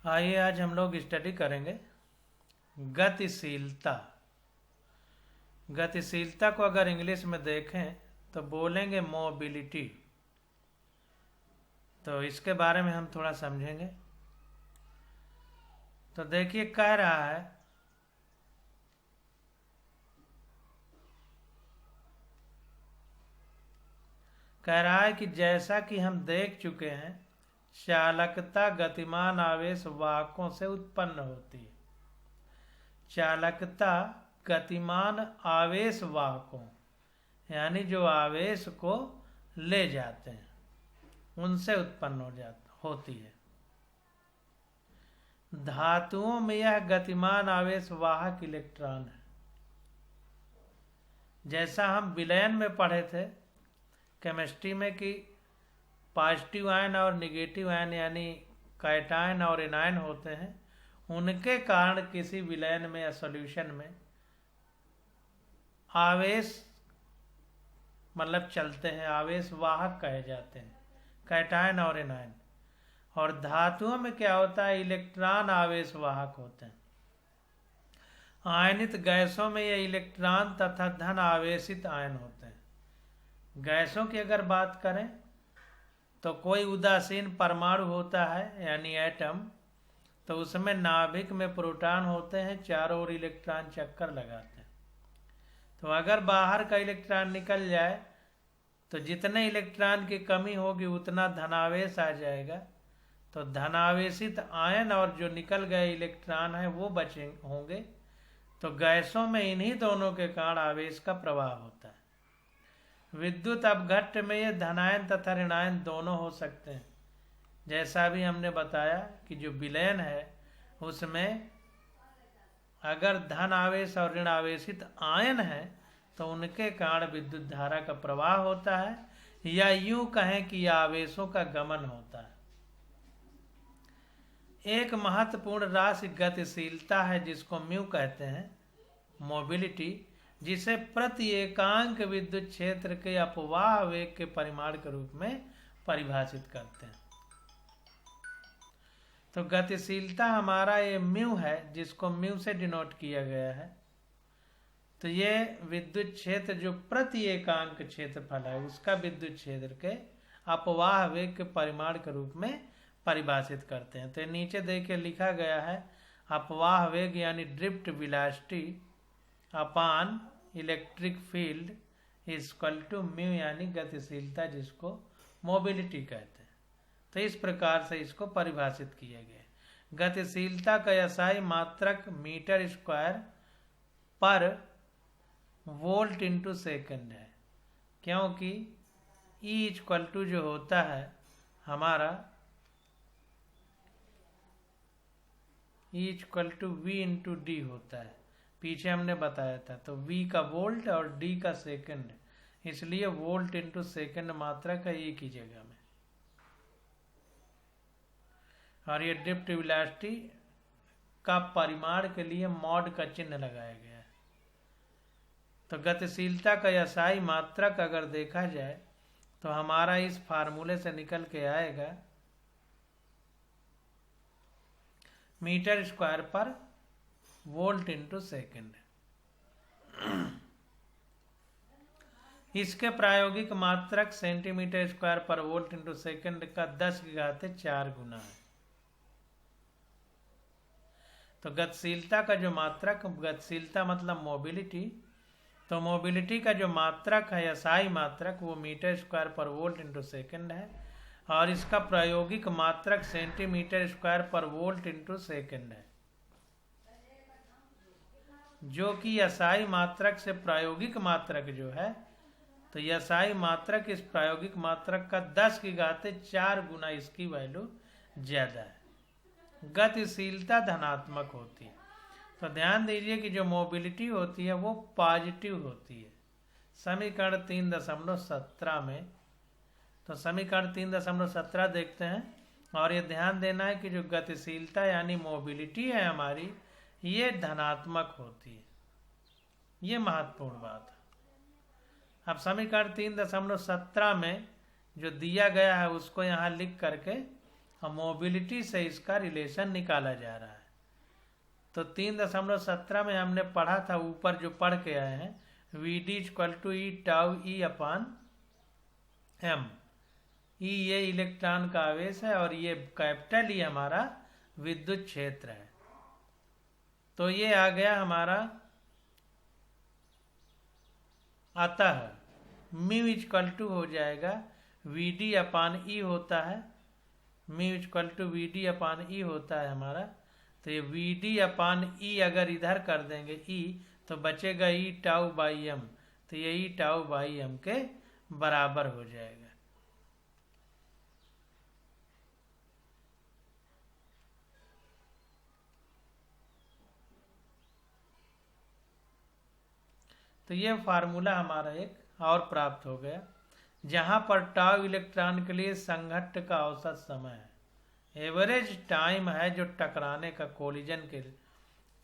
आइए आज हम लोग स्टडी करेंगे गतिशीलता। गतिशीलता को अगर इंग्लिश में देखें तो बोलेंगे मोबिलिटी। तो इसके बारे में हम थोड़ा समझेंगे। तो देखिए कह रहा है कि जैसा कि हम देख चुके हैं, चालकता गतिमान आवेश वाहकों से उत्पन्न होती है। चालकता गतिमान आवेश वाहकों यानी जो आवेश को ले जाते हैं उनसे उत्पन्न होती है। धातुओं में यह गतिमान आवेश वाहक इलेक्ट्रॉन है। जैसा हम विलयन में पढ़े थे केमिस्ट्री में कि पॉजिटिव आयन और निगेटिव आयन यानी कैटायन और एनायन होते हैं, उनके कारण किसी विलयन में या सॉल्यूशन में आवेश मतलब चलते हैं, आवेश वाहक कहे जाते हैं, कैटायन और एनायन। और धातुओं में क्या होता है, इलेक्ट्रॉन आवेश वाहक होते हैं। आयनित गैसों में ये इलेक्ट्रॉन तथा धन आवेशित आयन होते हैं। गैसों की अगर बात करें तो कोई उदासीन परमाणु होता है यानी एटम, तो उसमें नाभिक में प्रोटॉन होते हैं, चारों ओर इलेक्ट्रॉन चक्कर लगाते हैं। तो अगर बाहर का इलेक्ट्रॉन निकल जाए तो जितने इलेक्ट्रॉन की कमी होगी उतना धनावेश आ जाएगा। तो धनावेशित आयन और जो निकल गए इलेक्ट्रॉन है वो बचे होंगे। तो गैसों में इन्हीं दोनों के कारण आवेश का प्रवाह होता है। विद्युत अपघट्ट में ये धनायन तथा ऋणायन दोनों हो सकते हैं। जैसा भी हमने बताया कि जो विलयन है उसमें अगर धन आवेश और ऋण आवेशित आयन है तो उनके कारण विद्युत धारा का प्रवाह होता है, या यूं कहें कि आवेशों का गमन होता है। एक महत्वपूर्ण राशि गतिशीलता है जिसको म्यू कहते हैं, मोबिलिटी, जिसे प्रति एकांक विद्युत क्षेत्र के अपवाह वेग के परिमाण के रूप में परिभाषित करते हैं। तो गतिशीलता हमारा ये म्यू है जिसको म्यू से डिनोट किया गया है। तो ये विद्युत क्षेत्र जो प्रति एकांक क्षेत्रफल है उसका विद्युत क्षेत्र के अपवाह वेग के परिमाण के रूप में परिभाषित करते हैं। तो नीचे देखिए लिखा गया है, अपवाह वेग यानी drift velocity upon electric field equal to mu यानी गतिशीलता जिसको मोबिलिटी कहते हैं। तो इस प्रकार से इसको परिभाषित किया गया है। गतिशीलता का एसआई मात्रक मीटर स्क्वायर पर वोल्ट इंटू सेकेंड है, क्योंकि E इक्वल टू जो होता है हमारा E equal to V into d होता है। पीछे हमने बताया था। तो V का वोल्ट और D का सेकंड, इसलिए वोल्ट इंटू सेकंड मात्रक है एक ही जगह में। और ये ड्रिफ्ट वेलोसिटी का परिमाण के लिए मॉड का चिन्ह लगाया गया है। तो गतिशीलता का एसआई मात्रक अगर देखा जाए तो हमारा इस फार्मूले से निकल के आएगा मीटर स्क्वायर पर वोल्ट इंटू सेकेंड। इसके प्रायोगिक मात्रक सेंटीमीटर स्क्वायर पर वोल्ट इंटू सेकेंड का 10⁴ गुना है। तो गतिशीलता का जो मात्रक, गतिशीलता मतलब मोबिलिटी, तो मोबिलिटी का जो मात्रक है एसआई मात्रक वो मीटर स्क्वायर पर वोल्ट इंटू सेकेंड है, और इसका प्रायोगिक मात्रक सेंटीमीटर स्क्वायर पर वोल्ट इंटू सेकेंड है, जो कि एसआई मात्रक से प्रायोगिक मात्रक जो है, तो एसआई मात्रक इस प्रायोगिक मात्रक का 10⁴ गुना इसकी वैल्यू ज्यादा है। गतिशीलता धनात्मक होती है। तो ध्यान दीजिए कि जो मोबिलिटी होती है वो पॉजिटिव होती है समीकरण 3.17 में। तो समीकरण 3.17 देखते हैं, और ये ध्यान देना है कि जो गतिशीलता यानी मोबिलिटी है हमारी, ये धनात्मक होती है। ये महत्वपूर्ण बात है। अब समीकरण 3.17 में जो दिया गया है उसको यहाँ लिख करके और मोबिलिटी से इसका रिलेशन निकाला जा रहा है। तो 3.17 में हमने पढ़ा था, ऊपर जो पढ़ के आए हैं, Vd = E टाउ E/m। ई ये इलेक्ट्रॉन का आवेश है और ये कैपिटल ई हमारा विद्युत क्षेत्र है। तो ये आ गया हमारा। अतः म्यू = हो जाएगा Vd/E होता है, म्यू = Vd/E होता है हमारा। तो ये Vd/E अगर इधर कर देंगे E, तो बचेगा E टाउ बाई m। तो ये E टाउ बाई m के बराबर हो जाएगा। तो ये फार्मूला हमारा एक और प्राप्त हो गया, जहां पर टाउ इलेक्ट्रॉन के लिए संघट्ट का औसत समय है। एवरेज टाइम है जो टकराने का, कोलिजन के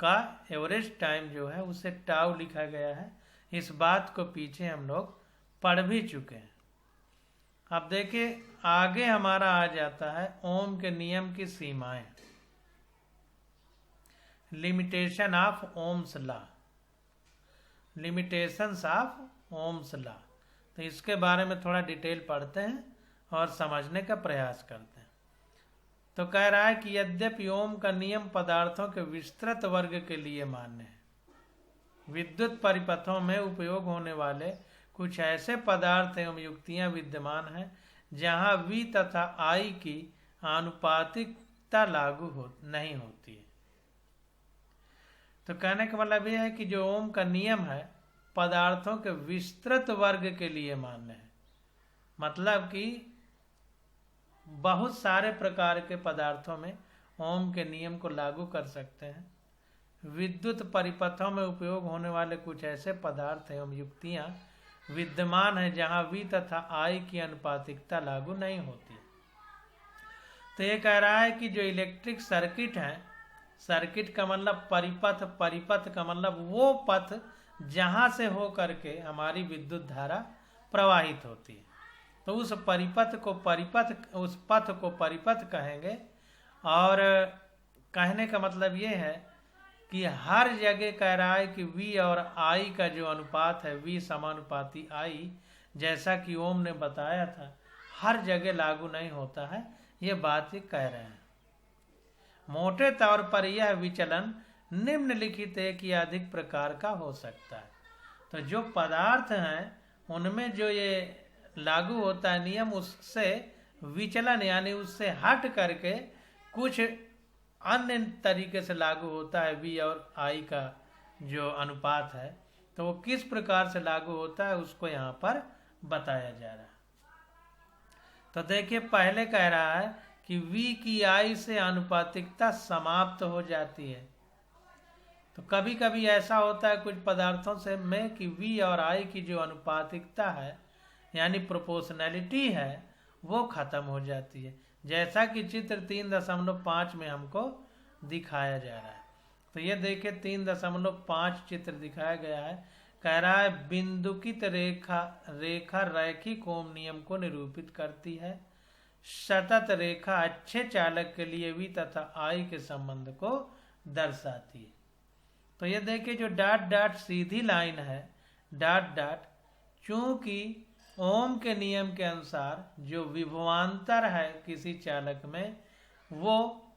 का एवरेज टाइम जो है उसे टाउ लिखा गया है। इस बात को पीछे हम लोग पढ़ भी चुके हैं। अब देखिए आगे हमारा आ जाता है ओम के नियम की सीमाएं, limitation of Ohm's law, limitations of Ohm's law. तो इसके बारे में थोड़ा डिटेल पढ़ते हैं और समझने का प्रयास करते हैं। तो कह रहा है कि यद्यपि ओम का नियम पदार्थों के विस्तृत वर्ग के लिए मान्य है, विद्युत परिपथों में उपयोग होने वाले कुछ ऐसे पदार्थ एवं युक्तियां विद्यमान हैं जहां V तथा I की आनुपातिकता लागू नहीं होती है। तो कहने का मतलब यह है कि जो ओम का नियम है पदार्थों के विस्तृत वर्ग के लिए मान्य है, मतलब कि बहुत सारे प्रकार के पदार्थों में ओम के नियम को लागू कर सकते हैं। विद्युत परिपथों में उपयोग होने वाले कुछ ऐसे पदार्थ एवं युक्तियां विद्यमान हैं जहां V तथा I की अनुपातिकता लागू नहीं होती। तो ये कह रहा है कि जो इलेक्ट्रिक सर्किट है, सर्किट का मतलब परिपथ, परिपथ का मतलब वो पथ जहां से हो करके हमारी विद्युत धारा प्रवाहित होती है। तो उस परिपथ को परिपथ, उस पथ को परिपथ कहेंगे। और कहने का मतलब ये है कि हर जगह कह रहा है कि V और I का जो अनुपात है, V समानुपाती I, जैसा कि ओम ने बताया था, हर जगह लागू नहीं होता है। ये बात ये कह रहे हैं। मोटे तौर पर यह विचलन निम्नलिखित एक या अधिक प्रकार का हो सकता है। तो जो पदार्थ हैं उनमें जो ये लागू होता है नियम, उससे विचलन यानी उससे हट करके कुछ अन्य तरीके से लागू होता है V और I का जो अनुपात है। तो वो किस प्रकार से लागू होता है उसको यहाँ पर बताया जा रहा है। तो देखिए पहले कह रहा है कि V की I से आनुपातिकता समाप्त हो जाती है। तो कभी कभी ऐसा होता है कुछ पदार्थों से में कि V और I की जो अनुपातिकता है यानी प्रोपोर्शनैलिटी है वो खत्म हो जाती है, जैसा कि चित्र 3.5 में हमको दिखाया जा रहा है। तो ये देखिए 3.5 चित्र दिखाया गया है। कह रहा है बिंदुकित रेखा रैखिक ओम नियम को निरूपित करती है। सतत रेखा अच्छे चालक के लिए V तथा I के संबंध को दर्शाती है। तो ये देखिए जो डॉट डॉट सीधी लाइन है, डॉट डॉट, चूंकि ओम के नियम के अनुसार जो विभवांतर है किसी चालक में वो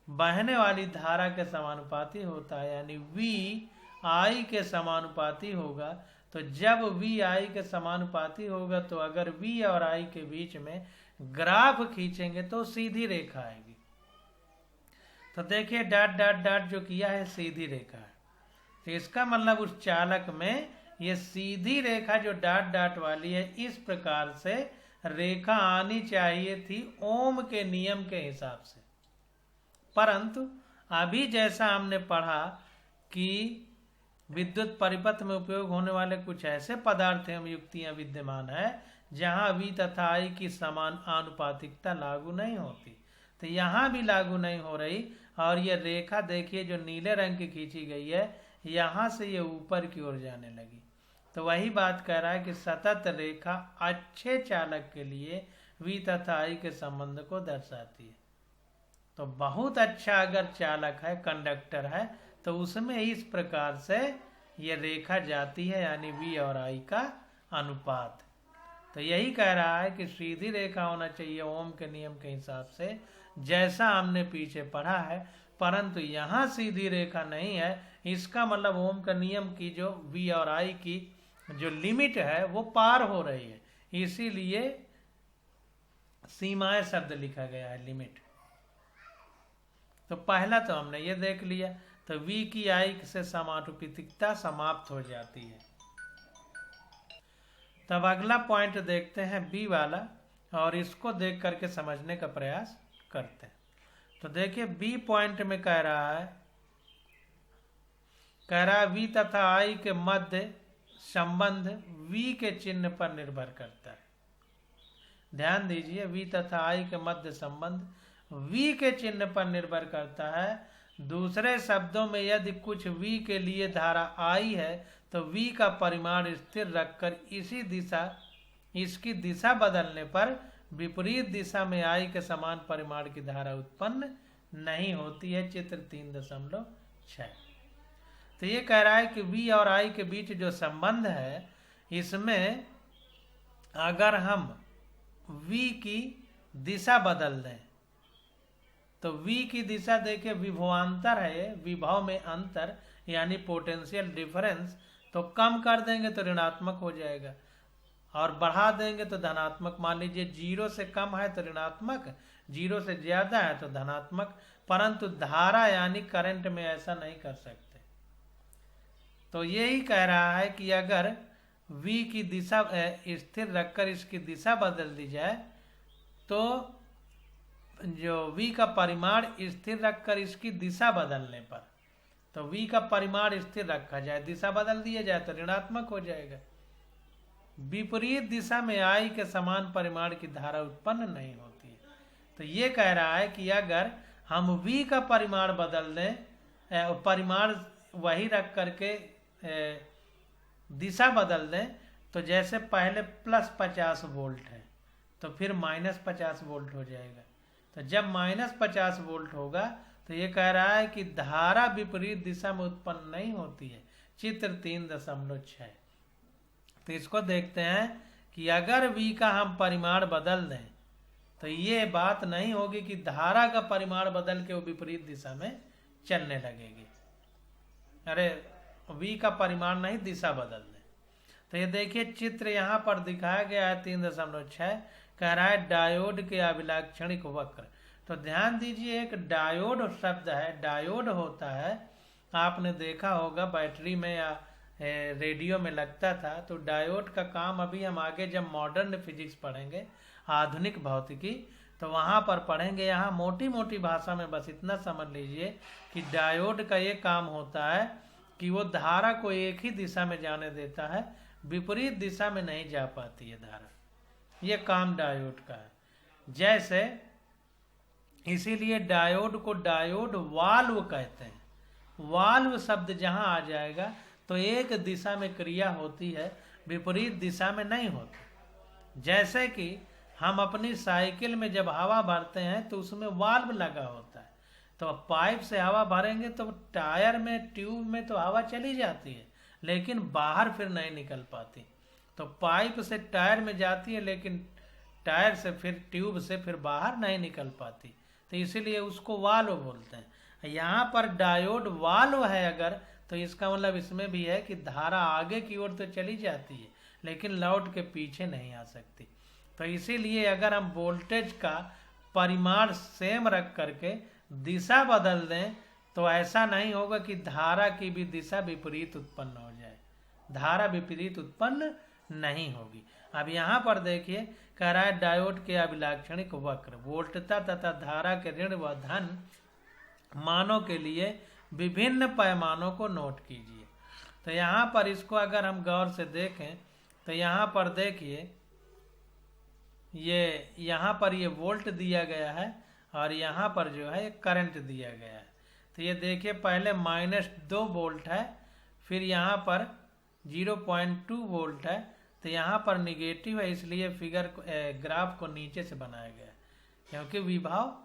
बहने वाली धारा के समानुपाती होता है, यानी V I के समानुपाती होगा। तो जब V I के समानुपाती होगा तो अगर V और I के बीच में ग्राफ खींचेंगे तो सीधी रेखा आएगी। तो देखिए डॉट डॉट डॉट जो किया है सीधी रेखा है। तो इसका मतलब उस चालक में ये सीधी रेखा जो डॉट डॉट वाली है, इस प्रकार से रेखा आनी चाहिए थी ओम के नियम के हिसाब से। परंतु अभी जैसा हमने पढ़ा कि विद्युत परिपथ में उपयोग होने वाले कुछ ऐसे पदार्थ एवं युक्तियां विद्यमान है जहां V तथा I की समान आनुपातिकता लागू नहीं होती। तो यहाँ भी लागू नहीं हो रही। और ये रेखा देखिए जो नीले रंग की खींची गई है, यहाँ से ये ऊपर की ओर जाने लगी। तो वही बात कह रहा है कि सतत रेखा अच्छे चालक के लिए V तथा I के संबंध को दर्शाती है। तो बहुत अच्छा अगर चालक है, कंडक्टर है, तो उसमें इस प्रकार से ये रेखा जाती है, यानी V और I का अनुपात। तो यही कह रहा है कि सीधी रेखा होना चाहिए ओम के नियम के हिसाब से, जैसा हमने पीछे पढ़ा है, परंतु यहाँ सीधी रेखा नहीं है। इसका मतलब ओम का नियम की जो V और I की जो लिमिट है वो पार हो रही है, इसीलिए सीमाएं शब्द लिखा गया है, लिमिट। तो पहला तो हमने ये देख लिया। तो V की I से समानुपातिकता समाप्त हो जाती है। तब अगला पॉइंट देखते हैं B वाला, और इसको देख करके समझने का प्रयास करते हैं। तो देखिए B पॉइंट में कह रहा है V तथा I के मध्य संबंध V के चिन्ह पर निर्भर करता है। ध्यान दीजिए, V तथा I के मध्य संबंध V के चिन्ह पर निर्भर करता है। दूसरे शब्दों में यदि कुछ V के लिए धारा I है तो V का परिमाण स्थिर रखकर इसकी दिशा बदलने पर विपरीत दिशा में I के समान परिमाण की धारा उत्पन्न नहीं होती है। चित्र 3.6। तो ये कह रहा है कि V और I के बीच जो संबंध है, इसमें अगर हम V की दिशा बदल दें तो V की दिशा देखिए, विभवांतर है, विभव में अंतर यानी पोटेंशियल डिफरेंस, तो कम कर देंगे तो ऋणात्मक हो जाएगा और बढ़ा देंगे तो धनात्मक। मान लीजिए 0 से कम है तो ऋणात्मक, 0 से ज्यादा है तो धनात्मक, परंतु धारा यानी करंट में ऐसा नहीं कर सकते। तो यही कह रहा है कि अगर V की दिशा स्थिर रखकर इसकी दिशा बदल दी जाए तो जो V का परिमाण स्थिर रखकर इसकी दिशा बदलने पर, तो V का परिमाण स्थिर रखा जाए, दिशा बदल दिया जाए तो ऋणात्मक हो जाएगा। विपरीत दिशा में I के समान परिमाण की धारा उत्पन्न नहीं होती है। तो ये कह रहा है कि अगर हम V का परिमाण बदल दें, परिमाण वही रख करके दिशा बदल दें, तो जैसे पहले +50 वोल्ट है तो फिर -50 वोल्ट हो जाएगा। तो जब -50 वोल्ट होगा तो ये कह रहा है कि धारा विपरीत दिशा में उत्पन्न नहीं होती है। चित्र 3.6। तो इसको देखते हैं कि अगर V का हम परिमाण बदल दें तो ये बात नहीं होगी कि धारा का परिमाण बदल के वो विपरीत दिशा में चलने लगेगी। अरे V का परिमाण नहीं, दिशा बदल दें। तो ये देखिए चित्र यहाँ पर दिखाया गया है 3.6, कह रहा है डायोड के अभिलाक्षणिक वक्र। तो ध्यान दीजिए, एक डायोड शब्द है, डायोड होता है, आपने देखा होगा बैटरी में या रेडियो में लगता था। तो डायोड का काम अभी हम आगे जब मॉडर्न फिजिक्स पढ़ेंगे, आधुनिक भौतिकी, तो वहाँ पर पढ़ेंगे। यहाँ मोटी मोटी भाषा में बस इतना समझ लीजिए कि डायोड का ये काम होता है कि वो धारा को एक ही दिशा में जाने देता है, विपरीत दिशा में नहीं जा पाती है धारा। ये काम डायोड का है। जैसे इसीलिए डायोड को डायोड वाल्व कहते हैं। वाल्व शब्द जहां आ जाएगा तो एक दिशा में क्रिया होती है, विपरीत दिशा में नहीं होती। जैसे कि हम अपनी साइकिल में जब हवा भरते हैं तो उसमें वाल्व लगा होता है, तो पाइप से हवा भरेंगे तो टायर में, ट्यूब में तो हवा चली जाती है लेकिन बाहर फिर नहीं निकल पाती। तो पाइप से टायर में जाती है लेकिन टायर से फिर ट्यूब से फिर बाहर नहीं निकल पाती, तो इसीलिए उसको वाल्व बोलते हैं। यहाँ पर डायोड वाल्व है अगर, तो इसका मतलब इसमें भी है कि धारा आगे की ओर तो चली जाती है लेकिन लौट के पीछे नहीं आ सकती। तो इसीलिए अगर हम वोल्टेज का परिमाण सेम रख करके दिशा बदल दें तो ऐसा नहीं होगा कि धारा की भी दिशा विपरीत उत्पन्न हो जाए, धारा विपरीत उत्पन्न नहीं होगी। अब यहाँ पर देखिए, कह रहा है डायोड के अभिलाक्षणिक वक्र वोल्टता तथा धारा के ऋण व धन मानों के लिए विभिन्न पैमानों को नोट कीजिए। तो यहाँ पर इसको अगर हम गौर से देखें तो यहाँ पर देखिए, ये यहाँ पर ये वोल्ट दिया गया है और यहाँ पर जो है करंट दिया गया है। तो ये देखिए पहले -2 वोल्ट है, फिर यहाँ पर 0.2 वोल्ट है, तो यहाँ पर निगेटिव है, इसलिए फिगर ग्राफ को नीचे से बनाया गया है क्योंकि विभव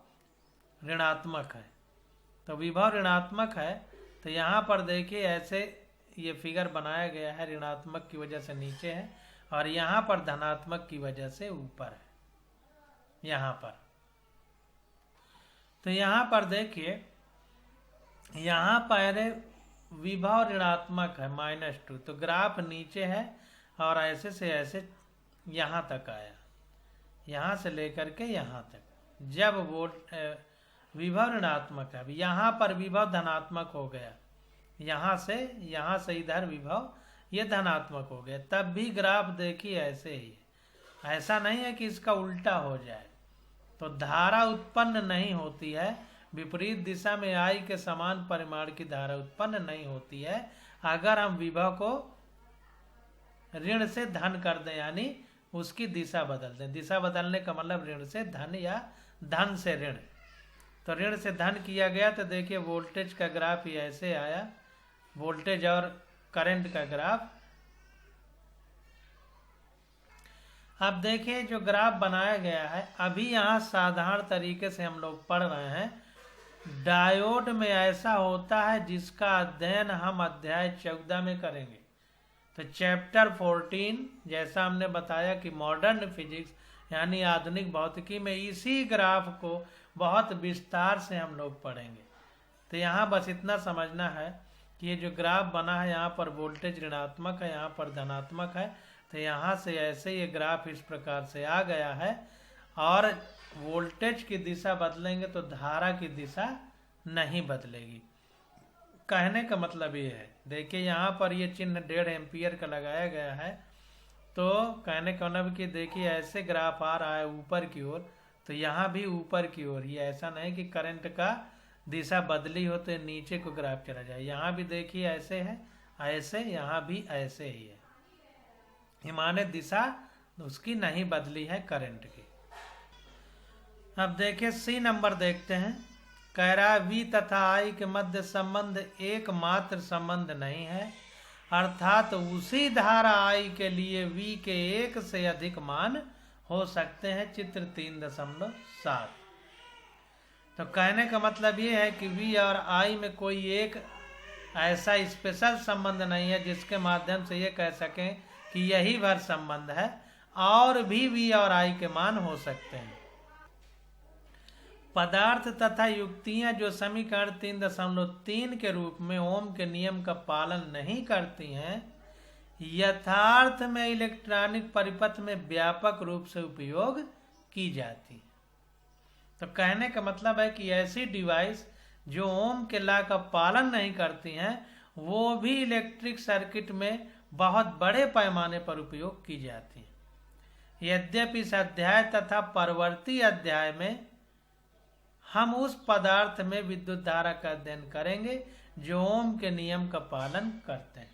ऋणात्मक है। तो विभव ऋणात्मक है, तो यहाँ पर देखिए ऐसे ये फिगर बनाया गया है, ऋणात्मक की वजह से नीचे है और यहाँ पर धनात्मक की वजह से ऊपर है यहाँ पर। तो यहाँ पर देखिए, यहाँ पर विभव ऋणात्मक है -2, तो ग्राफ नीचे है और ऐसे से ऐसे यहाँ तक आया, यहाँ से लेकर के यहाँ तक। जब विभव ऋणात्मक है, यहाँ पर विभव धनात्मक हो गया, यहाँ से इधर विभव ये धनात्मक हो गया, तब भी ग्राफ देखिए ऐसे ही है। ऐसा नहीं है कि इसका उल्टा हो जाए। तो धारा उत्पन्न नहीं होती है, विपरीत दिशा में I के समान परिमाण की धारा उत्पन्न नहीं होती है अगर हम विभव को ऋण से धन कर दें, यानी उसकी दिशा बदल दें। दिशा बदलने का मतलब ऋण से धन या धन से ऋण। तो ऋण से धन किया गया तो देखिए वोल्टेज का ग्राफ ही ऐसे आया, वोल्टेज और करंट का ग्राफ। अब देखिए जो ग्राफ बनाया गया है, अभी यहाँ साधारण तरीके से हम लोग पढ़ रहे हैं। डायोड में ऐसा होता है जिसका अध्ययन हम अध्याय 14 में करेंगे। तो चैप्टर 14, जैसा हमने बताया कि मॉडर्न फिजिक्स यानी आधुनिक भौतिकी में इसी ग्राफ को बहुत विस्तार से हम लोग पढ़ेंगे। तो यहाँ बस इतना समझना है कि ये जो ग्राफ बना है, यहाँ पर वोल्टेज ऋणात्मक है, यहाँ पर धनात्मक है। तो यहाँ से ऐसे ये ग्राफ इस प्रकार से आ गया है और वोल्टेज की दिशा बदलेंगे तो धारा की दिशा नहीं बदलेगी। कहने का मतलब ये है, देखिए यहाँ पर ये चिन्ह 1.5 एम्पियर का लगाया गया है। तो कहने का मतलब कि देखिए ऐसे ग्राफ आ रहा है ऊपर की ओर, तो यहाँ भी ऊपर की ओर। ये ऐसा नहीं कि करंट का दिशा बदली हो तो नीचे को ग्राफ चला जाए। यहाँ भी देखिए ऐसे है, ऐसे, यहाँ भी ऐसे ही है। माने दिशा उसकी नहीं बदली है करंट की। अब देखिए C नंबर देखते हैं। कह रहा है V तथा I के मध्य संबंध एकमात्र संबंध नहीं है, अर्थात उसी धारा I के लिए V के एक से अधिक मान हो सकते हैं। चित्र 3.7। तो कहने का मतलब ये है कि V और I में कोई एक ऐसा स्पेशल संबंध नहीं है जिसके माध्यम से ये कह सकें कि यही भर संबंध है, और भी V और I के मान हो सकते हैं। पदार्थ तथा युक्तियां जो समीकरण 3.3 के रूप में ओम के नियम का पालन नहीं करती हैं, यथार्थ में इलेक्ट्रॉनिक परिपथ में व्यापक रूप से उपयोग की जाती है। तो कहने का मतलब है कि ऐसी डिवाइस जो ओम के लॉ का पालन नहीं करती हैं, वो भी इलेक्ट्रिक सर्किट में बहुत बड़े पैमाने पर उपयोग की जाती है। यद्यपि इस अध्याय तथा परवर्ती अध्याय में हम उस पदार्थ में विद्युत धारा का अध्ययन करेंगे जो ओम के नियम का पालन करते हैं।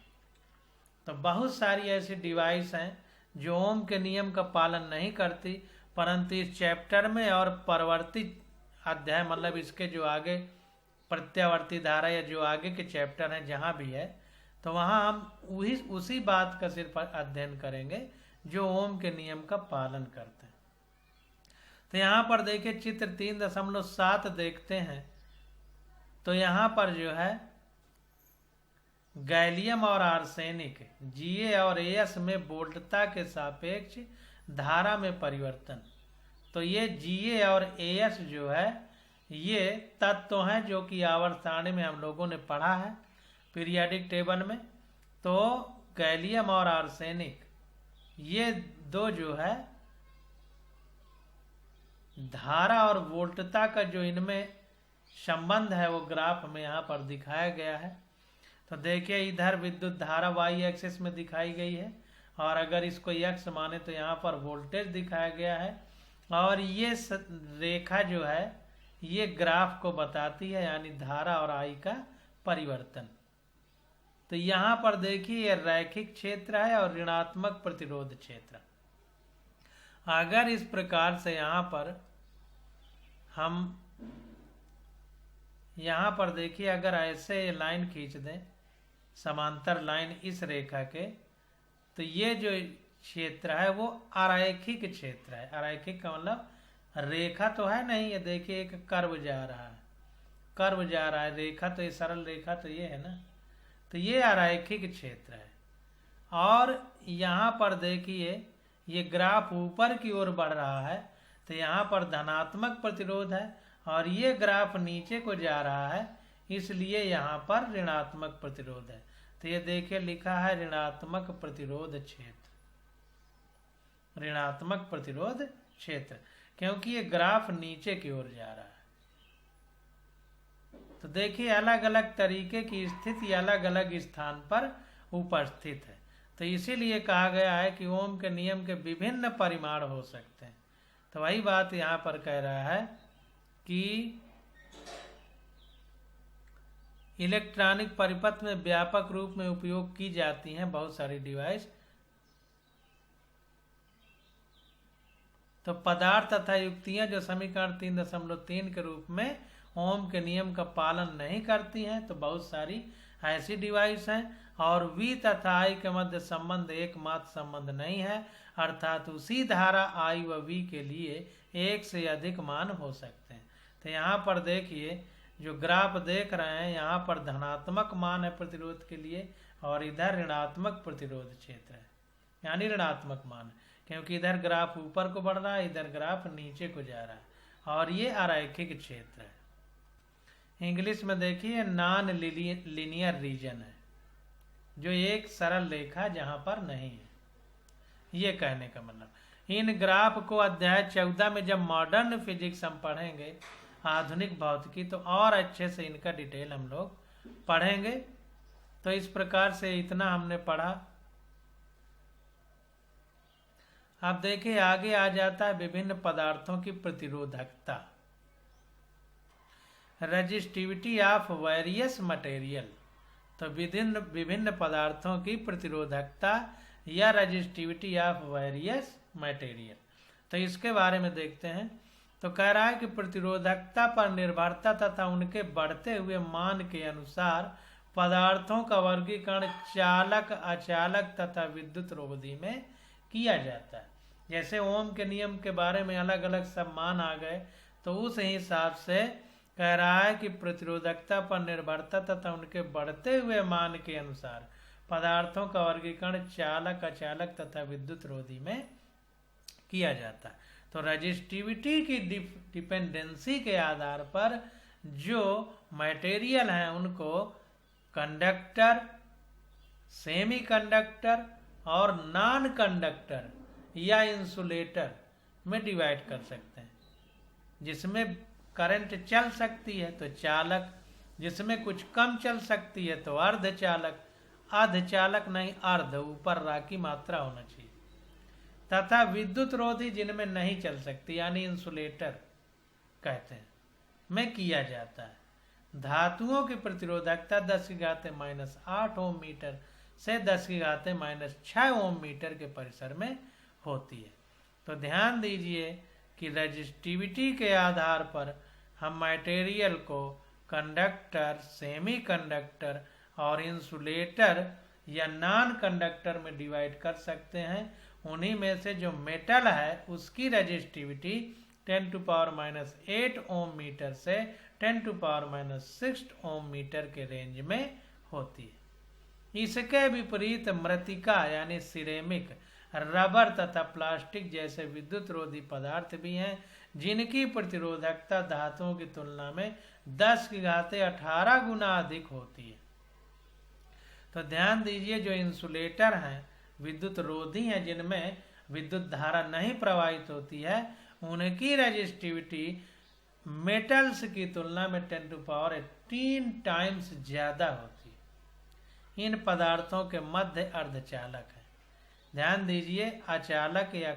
तो बहुत सारी ऐसी डिवाइस हैं जो ओम के नियम का पालन नहीं करती, परंतु इस चैप्टर में और परवर्ती अध्याय मतलब इसके जो आगे प्रत्यावर्ती धारा या जो आगे के चैप्टर हैं जहाँ भी है, तो वहाँ हम उसी बात का सिर्फ अध्ययन करेंगे जो ओम के नियम का पालन करते हैं। तो यहाँ पर देखिए चित्र 3.7 देखते हैं। तो यहाँ पर जो है गैलियम और आर्सेनिक Ga और As में वोल्टता के सापेक्ष धारा में परिवर्तन। तो ये Ga और As जो है ये तत्व हैं जो कि आवर्त सारणी में हम लोगों ने पढ़ा है पीरियाडिक टेबल में। तो गैलियम और आर्सेनिक ये दो जो है धारा और वोल्टता का जो इनमें संबंध है वो ग्राफ में यहाँ पर दिखाया गया है। तो देखिए इधर विद्युत धारा वाई एक्सिस में दिखाई गई है, और अगर इसको x माने तो यहाँ पर वोल्टेज दिखाया गया है, और ये रेखा जो है ये ग्राफ को बताती है, यानी धारा और I का परिवर्तन। तो यहाँ पर देखिए ये रैखिक क्षेत्र है और ऋणात्मक प्रतिरोध क्षेत्र। अगर इस प्रकार से यहाँ पर हम यहाँ पर देखिए अगर ऐसे लाइन खींच दें समांतर लाइन इस रेखा के, तो ये जो क्षेत्र है वो अरैखिक क्षेत्र है। अरैखिक का मतलब रेखा तो है नहीं, ये देखिए एक कर्व जा रहा है, कर्व जा रहा है, रेखा तो ये सरल रेखा तो ये है ना, तो ये अरैखिक क्षेत्र है। और यहाँ पर देखिए ये ग्राफ ऊपर की ओर बढ़ रहा है, तो यहाँ पर धनात्मक प्रतिरोध है, और ये ग्राफ नीचे को जा रहा है, इसलिए यहाँ पर ऋणात्मक प्रतिरोध है। तो ये देखिए लिखा है ऋणात्मक प्रतिरोध क्षेत्र, ऋणात्मक प्रतिरोध क्षेत्र, क्योंकि ये ग्राफ नीचे की ओर जा रहा है। तो देखिए अलग अलग तरीके की स्थिति अलग अलग स्थान पर उपस्थित है। तो इसीलिए कहा गया है कि ओम के नियम के विभिन्न परिमाण हो सकते हैं। तो वही बात यहाँ पर कह रहा है कि इलेक्ट्रॉनिक परिपथ में व्यापक रूप में उपयोग की जाती हैं बहुत सारी डिवाइस। तो पदार्थ तथा युक्तियां जो समीकरण 3.3 के रूप में ओम के नियम का पालन नहीं करती हैं, तो बहुत सारी ऐसी डिवाइस हैं। और V तथा I के मध्य संबंध एकमात्र संबंध नहीं है, अर्थात उसी धारा I व V के लिए एक से अधिक मान हो सकते हैं। तो यहाँ पर देखिए जो ग्राफ देख रहे हैं, यहाँ पर धनात्मक मान है प्रतिरोध के लिए, और इधर ऋणात्मक प्रतिरोध क्षेत्र है, यानी ऋणात्मक मान है, क्योंकि इधर ग्राफ ऊपर को बढ़ रहा है, इधर ग्राफ नीचे को जा रहा है, और ये अरैखिक क्षेत्र है। इंग्लिश में देखिए नॉन लीनियर रीजन है, जो एक सरल रेखा जहां पर नहीं है, ये कहने का मतलब। इन ग्राफ को अध्याय 14 में जब मॉडर्न फिजिक्स हम पढ़ेंगे, आधुनिक भौतिकी, तो और अच्छे से इनका डिटेल हम लोग पढ़ेंगे। तो इस प्रकार से इतना हमने पढ़ा। अब देखिए आगे आ जाता है विभिन्न पदार्थों की प्रतिरोधकता, रेजिस्टिविटी ऑफ वेरियस मटेरियल। तो विभिन्न पदार्थों की प्रतिरोधकता या रेजिस्टिविटी ऑफ वेरियस मटेरियल, तो इसके बारे में देखते हैं। तो कह रहा है कि प्रतिरोधकता पर निर्भरता तथा उनके बढ़ते हुए मान के अनुसार पदार्थों का वर्गीकरण चालक, अचालक तथा विद्युत रोधी में किया जाता है। जैसे ओम के नियम के बारे में अलग अलग सब मान आ गए, तो उस हिसाब से कह रहा है कि प्रतिरोधकता पर निर्भरता तथा उनके बढ़ते हुए मान के अनुसार पदार्थों का वर्गीकरण चालक, अचालक तथा विद्युत रोधी में किया जाता है। तो रेजिस्टिविटी की डिपेंडेंसी के आधार पर जो मटेरियल हैं उनको कंडक्टर, सेमी कंडक्टर और नॉन कंडक्टर या इंसुलेटर में डिवाइड कर सकते हैं। जिसमें करंट चल सकती है तो चालक, जिसमें कुछ कम चल सकती है तो अर्धचालक, अर्धचालक नहीं अर्ध, ऊपर रा की मात्रा होना चाहिए, तथा विद्युत रोधी जिनमें नहीं चल सकती यानी इंसुलेटर कहते हैं में किया जाता है। धातुओं की प्रतिरोधकता 10⁻⁻8 ओम मीटर से 10⁻⁻6 ओम मीटर के परिसर में होती है। तो ध्यान दीजिए कि रेजिस्टिविटी के आधार पर हम मटेरियल को कंडक्टर, सेमी कंडक्टर और इंसुलेटर या नॉन कंडक्टर में डिवाइड कर सकते हैं। उन्हीं में से जो मेटल है उसकी रेजिस्टिविटी 10⁻⁻8 ओम मीटर से 10⁻⁻6 ओम मीटर के रेंज में होती है। इसके विपरीत मृत्तिका यानी सिरेमिक, रबर तथा प्लास्टिक जैसे विद्युत रोधी पदार्थ भी हैं जिनकी प्रतिरोधकता धातुओं की तुलना में 10⁻18 गुना अधिक होती है। तो ध्यान दीजिए जो इंसुलेटर हैं, विद्युत रोधी हैं जिनमें विद्युत धारा नहीं प्रवाहित होती है, उनकी रेजिस्टिविटी मेटल्स की तुलना में 10⁻18 टाइम्स ज्यादा होती है। इन पदार्थों के मध्य अर्धचालक है। ध्यान दीजिए अचालक या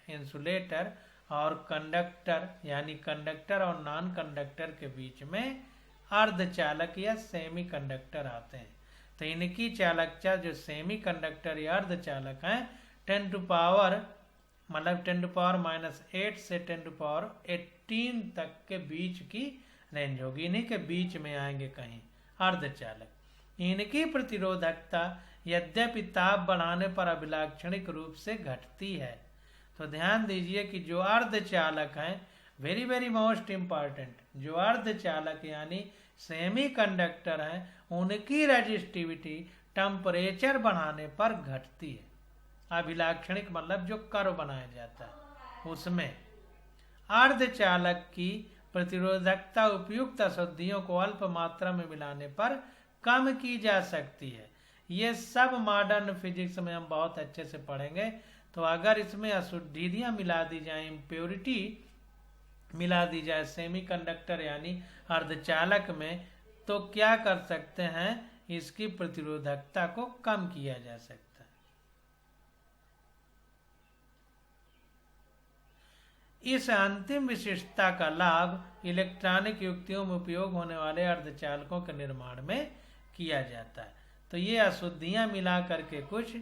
इंसुलेटर और कंडक्टर यानी कंडक्टर और नॉन कंडक्टर के बीच में अर्धचालक या सेमी कंडक्टर आते हैं। तो इनकी चालकता जो सेमी कंडक्टर या अर्धचालक हैं 10⁻⁻8 से 10⁻18 तक के बीच की रेंज होगी। इन्हीं के बीच में आएंगे कहीं अर्धचालक। इनकी प्रतिरोधकता यद्यपि ताप बढ़ाने पर अभिलाक्षणिक रूप से घटती है, तो ध्यान दीजिए कि जो अर्धचालक हैं, वेरी वेरी मोस्ट इम्पॉर्टेंट, जो अर्धचालक यानी सेमी कंडक्टर हैं, उनकी रेजिस्टिविटी टेम्परेचर बढ़ाने पर घटती है। अभिलाक्षणिक मतलब जो कर्व बनाया जाता है उसमें अर्धचालक की प्रतिरोधकता उपयुक्त अशुद्धियों को अल्प मात्रा में मिलाने पर कम की जा सकती है। ये सब मॉडर्न फिजिक्स में हम बहुत अच्छे से पढ़ेंगे। तो अगर इसमें अशुद्धियाँ मिला दी जाए, इम्प्योरिटी मिला दी जाए सेमीकंडक्टर यानी अर्धचालक में, तो क्या कर सकते हैं, इसकी प्रतिरोधकता को कम किया जा सकता है। इस अंतिम विशिष्टता का लाभ इलेक्ट्रॉनिक युक्तियों में उपयोग होने वाले अर्धचालकों के निर्माण में किया जाता है। तो ये अशुद्धियाँ मिला करके, कुछ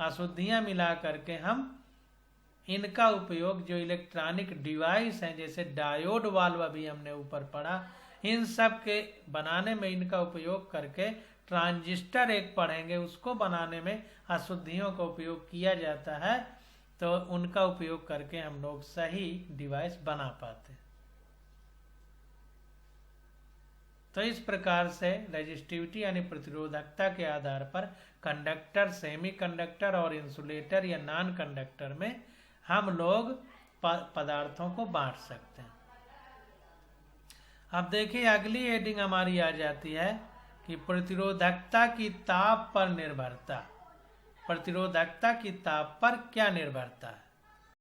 अशुद्धियाँ मिला करके हम इनका उपयोग जो इलेक्ट्रॉनिक डिवाइस हैं, जैसे डायोड वाल्व अभी हमने ऊपर पढ़ा, इन सब के बनाने में इनका उपयोग करके, ट्रांजिस्टर एक पढ़ेंगे उसको बनाने में अशुद्धियों का उपयोग किया जाता है। तो उनका उपयोग करके हम लोग सही डिवाइस बना पाते हैं। तो इस प्रकार से रेजिस्टिविटी यानी प्रतिरोधकता के आधार पर कंडक्टर, सेमीकंडक्टर और इंसुलेटर या नॉन कंडक्टर में हम लोग पदार्थों को बांट सकते हैं। अब देखिए अगली हेडिंग हमारी आ जाती है कि प्रतिरोधकता की ताप पर निर्भरता। प्रतिरोधकता की ताप पर क्या निर्भरता है।